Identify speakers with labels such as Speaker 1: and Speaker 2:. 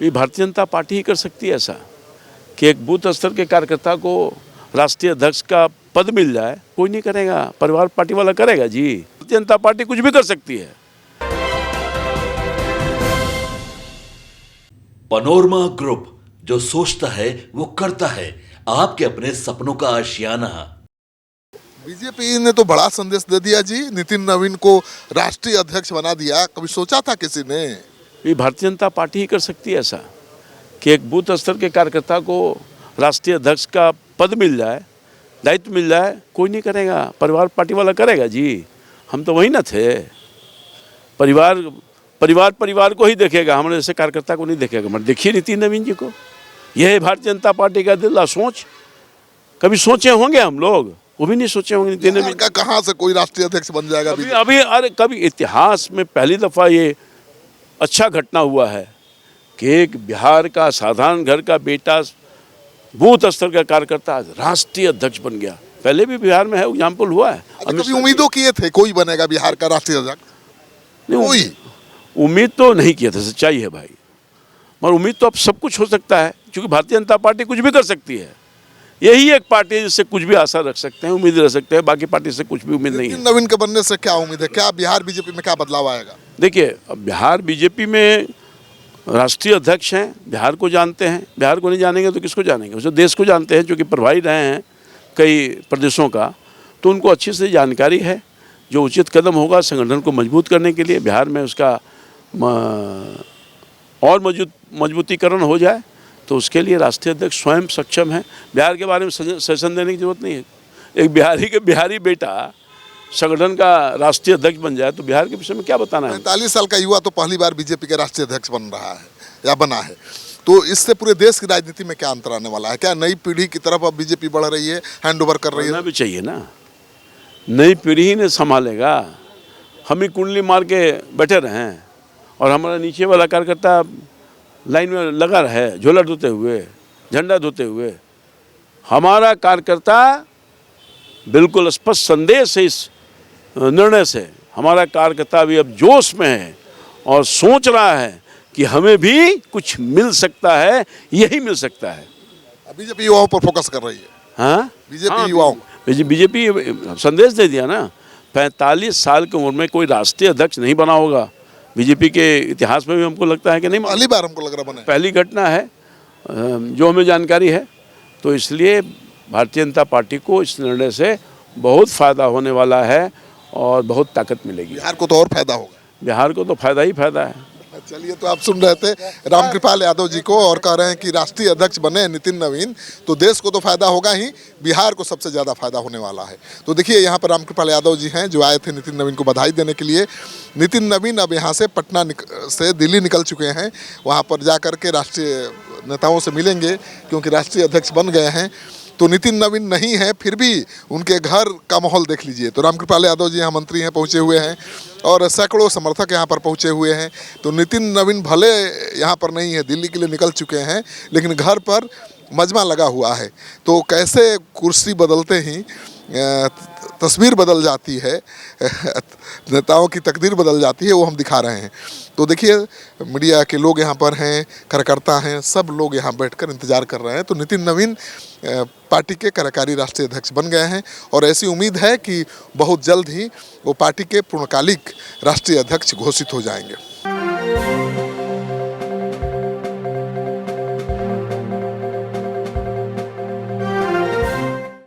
Speaker 1: ये भारतीय जनता पार्टी ही कर सकती है ऐसा कि एक बूथ स्तर के कार्यकर्ता को राष्ट्रीय अध्यक्ष का पद मिल जाए। कोई नहीं करेगा, परिवार पार्टी वाला करेगा जी। भारतीय जनता पार्टी कुछ भी कर सकती है।
Speaker 2: पनोरमा ग्रुप, जो सोचता है वो करता है। आपके अपने सपनों का आशियाना।
Speaker 3: बीजेपी ने तो बड़ा संदेश दे दिया जी, नितिन नवीन को राष्ट्रीय अध्यक्ष बना दिया। कभी सोचा था किसी ने?
Speaker 1: ये भारतीय जनता पार्टी ही कर सकती है ऐसा कि एक बूथ स्तर के कार्यकर्ता को राष्ट्रीय अध्यक्ष का पद मिल जाए, दायित्व मिल जाए। कोई नहीं करेगा, परिवार पार्टी वाला करेगा जी। हम तो वही ना थे। परिवार को ही देखेगा, हमारे जैसे कार्यकर्ता को नहीं देखेगा। मगर देखिए नितिन नवीन जी को, यह है भारतीय जनता पार्टी का दिल सोच। कभी सोचे होंगे हम लोग? वो भी नहीं सोचे होंगे नितिन नवीन
Speaker 3: का कहाँ से कोई राष्ट्रीय अध्यक्ष बन जाएगा?
Speaker 1: कभी इतिहास में पहली दफा ये अच्छा घटना हुआ है कि एक बिहार का साधारण घर का बेटा, बूथ स्तर का कार्यकर्ता राष्ट्रीय अध्यक्ष बन गया। पहले भी बिहार में है, एग्जाम्पल हुआ है।
Speaker 3: कभी उम्मीदों किए थे कोई बनेगा बिहार का राष्ट्रीय अध्यक्ष?
Speaker 1: नहीं, उम्मीद तो नहीं किया था, सच्चाई है भाई। मगर उम्मीद तो अब सब कुछ हो सकता है, क्योंकि भारतीय जनता पार्टी कुछ भी कर सकती है। यही एक पार्टी है जिससे कुछ भी आशा रख सकते हैं, उम्मीद रख सकते हैं। बाकी पार्टी से कुछ भी उम्मीद नहीं है।
Speaker 3: नवीन के बनने से क्या उम्मीद है? क्या बिहार बीजेपी में क्या बदलाव आएगा?
Speaker 1: देखिए, अब बिहार बीजेपी में राष्ट्रीय अध्यक्ष हैं, बिहार को जानते हैं। बिहार को नहीं जानेंगे तो किसको जानेंगे? उसे देश को जानते हैं, जो कि प्रभारी रहे हैं कई प्रदेशों का, तो उनको अच्छी से जानकारी है। जो उचित कदम होगा संगठन को मजबूत करने के लिए, बिहार में उसका और मजबूतीकरण हो जाए, तो उसके लिए राष्ट्रीय अध्यक्ष स्वयं सक्षम है। बिहार के बारे में सजेशन देने की जरूरत नहीं है। एक बिहारी बेटा संगठन का राष्ट्रीय अध्यक्ष बन जाए तो बिहार के विषय में क्या बताना है?
Speaker 3: 45 साल का युवा तो पहली बार बीजेपी के राष्ट्रीय अध्यक्ष बन रहा है या बना है, तो इससे पूरे देश की राजनीति में क्या अंतर आने वाला है? क्या नई पीढ़ी की तरफ अब बीजेपी बढ़ रही है, हैंड ओवर कर रही है?
Speaker 1: भी चाहिए ना, नई पीढ़ी ही ने संभालेगा। हम ही कुंडली मार के बैठे रहे और हमारा नीचे वाला कार्यकर्ता लाइन में लगा रहे, झोला धोते हुए, झंडा धोते हुए। हमारा कार्यकर्ता बिल्कुल स्पष्ट संदेश है इस निर्णय से। हमारा कार्यकर्ता भी अब जोश में है और सोच रहा है कि हमें भी कुछ मिल सकता है, यही मिल सकता है।
Speaker 3: बीजेपी युवाओं पर फोकस कर रही है।
Speaker 1: हाँ,
Speaker 3: बीजेपी युवाओं,
Speaker 1: बीजेपी संदेश दे दिया ना। 45 साल की उम्र में कोई राष्ट्रीय अध्यक्ष नहीं बना होगा। बीजेपी के इतिहास में भी हमको लगता है कि नहीं,
Speaker 3: पहली बार हमको लग रहा बने,
Speaker 1: पहली घटना है जो हमें जानकारी है। तो इसलिए भारतीय जनता पार्टी को इस निर्णय से बहुत फ़ायदा होने वाला है और बहुत ताकत मिलेगी।
Speaker 3: बिहार को तो और फायदा होगा।
Speaker 1: बिहार को तो फायदा ही फायदा है।
Speaker 3: चलिए, तो आप सुन रहे थे रामकृपाल यादव जी को, और कह रहे हैं कि राष्ट्रीय अध्यक्ष बने नितिन नवीन तो देश को तो फायदा होगा ही, बिहार को सबसे ज़्यादा फायदा होने वाला है। तो देखिए, यहाँ पर रामकृपाल यादव जी हैं जो आए थे नितिन नवीन को बधाई देने के लिए। नितिन नवीन अब यहाँ से पटना से दिल्ली निकल चुके हैं, वहाँ पर जा कर के राष्ट्रीय नेताओं से मिलेंगे, क्योंकि राष्ट्रीय अध्यक्ष बन गए हैं। तो नितिन नवीन नहीं है, फिर भी उनके घर का माहौल देख लीजिए। तो रामकृपाल यादव जी यहाँ मंत्री हैं, पहुँचे हुए हैं, और सैकड़ों समर्थक यहाँ पर पहुँचे हुए हैं। तो नितिन नवीन भले यहाँ पर नहीं है, दिल्ली के लिए निकल चुके हैं, लेकिन घर पर मजमा लगा हुआ है। तो कैसे कुर्सी बदलते ही तस्वीर बदल जाती है, नेताओं की तकदीर बदल जाती है, वो हम दिखा रहे हैं। तो देखिए, मीडिया के लोग यहाँ पर हैं, कार्यकर्ता हैं, सब लोग यहाँ बैठकर इंतजार कर रहे हैं। तो नितिन नवीन पार्टी के कार्यकारी राष्ट्रीय अध्यक्ष बन गए हैं, और ऐसी उम्मीद है कि बहुत जल्द ही वो पार्टी के पूर्णकालिक राष्ट्रीय अध्यक्ष घोषित हो जाएंगे।